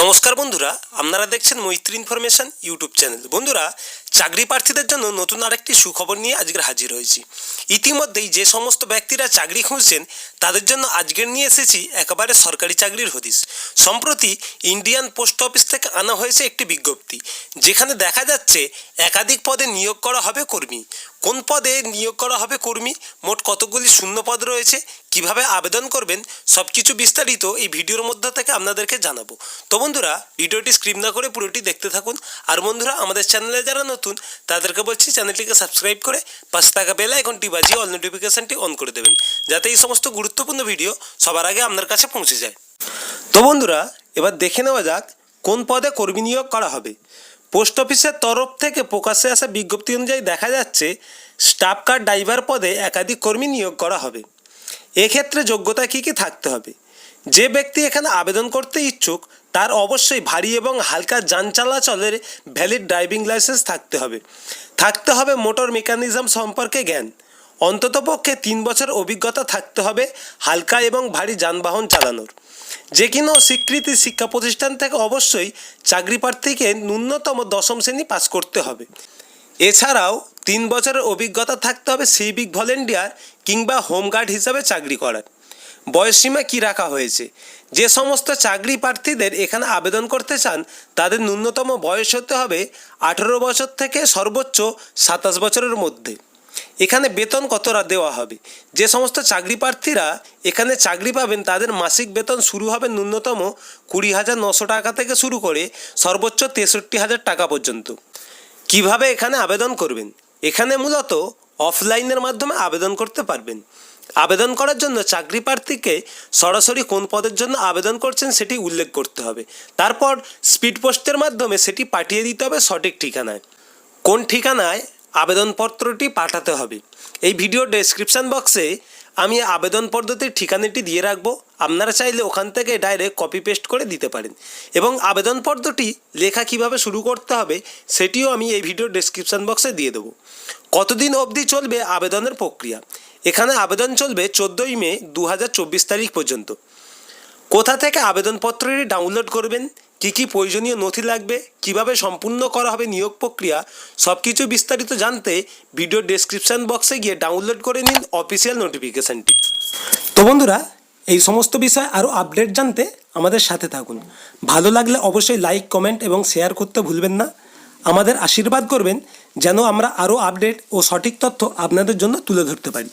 নমস্কার বন্ধুরা, আপনারা দেখছেন মৈত্রী ইনফরমেশন ইউটিউব চ্যানেল। বন্ধুরা, চাকরি প্রার্থীদের জন্য নতুন আরেকটি সুখবর নিয়ে আজকের হাজির হয়েছি। ইতিমধ্যেই যে সমস্ত ব্যক্তিরা চাকরি খুঁজছেন তাদের জন্য আজকের নিয়ে এসেছি একেবারে সরকারি চাকরির হদিশ। সম্প্রতি ইন্ডিয়ান পোস্ট অফিস থেকে আনা হয়েছে একটি বিজ্ঞপ্তি, যেখানে দেখা যাচ্ছে একাধিক পদে নিয়োগ করা হবে কর্মী। কোন পদে নিয়োগ করা হবে কর্মী, মোট কতগুলি শূন্য পদ রয়েছে, কিভাবে আবেদন করবেন, সব কিছু বিস্তারিত এই ভিডিওর মধ্যে থেকে আপনাদেরকে জানাবো। তো বন্ধুরা, ভিডিওটি স্ক্রিপ না করে পুরোটি দেখতে থাকুন। আর বন্ধুরা, আমাদের চ্যানেলে যারা নতুন তাদেরকে বলছি চ্যানেলটিকে সাবস্ক্রাইব করে পাশে থাকা বেল আইকনটি বাজিয়ে অল নোটিফিকেশনটি অন করে দেবেন, যাতে এই সমস্ত গুরুত্বপূর্ণ ভিডিও সবার আগে আপনার কাছে পৌঁছে যায়। তো বন্ধুরা, এবার দেখে নেওয়া যাক কোন পদে কর্মী নিয়োগ করা হবে। পোস্ট অফিসের তরফ থেকে প্রকাশ্যে আসা বিজ্ঞপ্তি অনুযায়ী দেখা যাচ্ছে স্টাফ কার ড্রাইভার পদে একাধিক কর্মী নিয়োগ করা হবে। এক্ষেত্রে যোগ্যতা কী কী থাকতে হবে? যে ব্যক্তি এখানে আবেদন করতে ইচ্ছুক তার অবশ্যই ভারী এবং হালকা যান চলাচলের ভ্যালিড ড্রাইভিং লাইসেন্স থাকতে হবে মোটর মেকানিজম সম্পর্কে জ্ঞান, অন্ততপক্ষে 3 বছর অভিজ্ঞতা থাকতে হবে হালকা এবং ভারী যানবাহন চালানোর। যে কোনো স্বীকৃতি শিক্ষা প্রতিষ্ঠান থেকে অবশ্যই চাকরি প্রার্থীকে ন্যূনতম 10ম শ্রেণী পাস করতে হবে। এছাড়াও 3 বছরের অভিজ্ঞতা থাকতে হবে সিভিক ভলেন্টিয়ার কিংবা হোমগার্ড হিসাবে চাকরি করার। বয়সসীমা কী রাখা হয়েছে? যে সমস্ত চাকরি প্রার্থীদের এখানে আবেদন করতে চান তাদের ন্যূনতম বয়স হতে হবে 18 বছর থেকে সর্বোচ্চ 27 বছরের মধ্যে। এখানে বেতন কতটা দেওয়া হবে? যে সমস্ত চাকরি প্রার্থীরা এখানে চাকরি পাবেন তাদের মাসিক বেতন শুরু হবে ন্যূনতম 20,900 টাকা থেকে শুরু করে সর্বোচ্চ 63,000 টাকা পর্যন্ত। কিভাবে এখানে আবেদন করবেন? এখানে মূলত অফলাইনের মাধ্যমে আবেদন করতে পারবেন। আবেদন করার জন্য চাকরি প্রার্থীকে সরাসরি কোন পদের জন্য আবেদন করছেন সেটি উল্লেখ করতে হবে। তারপর স্পিড পোস্টের মাধ্যমে সেটি পাঠিয়ে দিতে হবে সঠিক ঠিকানায়। কোন ঠিকানায় আবেদনপত্রটি পাঠাতে হবে? এই ভিডিও ডেসক্রিপশান বক্সে আমি আবেদন পদ্ধতির ঠিকানাটি দিয়ে রাখবো। আপনারা চাইলে ওখান থেকে ডাইরেক্ট কপি পেস্ট করে দিতে পারেন, এবং আবেদন পত্রটি লেখা কিভাবে শুরু করতে হবে সেটিও আমি এই ভিডিও ডেসক্রিপশান বক্সে দিয়ে দেবো। কতদিন অবধি চলবে আবেদনের প্রক্রিয়া? এখানে আবেদন চলবে 14ই মে 2024 তারিখ পর্যন্ত। কোথা থেকে আবেদনপত্রটি ডাউনলোড করবেন, কী কী প্রয়োজনীয় নথি লাগবে, কিভাবে সম্পূর্ণ করা হবে নিয়োগ প্রক্রিয়া, সব কিছু বিস্তারিত জানতে ভিডিও ডেসক্রিপশান বক্সে গিয়ে ডাউনলোড করে নিন অফিসিয়াল নোটিফিকেশানটি। তো বন্ধুরা, এই সমস্ত বিষয় আরও আপডেট জানতে আমাদের সাথে থাকুন। ভালো লাগলে অবশ্যই লাইক, কমেন্ট এবং শেয়ার করতে ভুলবেন না। আমাদের আশীর্বাদ করবেন যেন আমরা আরও আপডেট ও সঠিক তথ্য আপনাদের জন্য তুলে ধরতে পারি।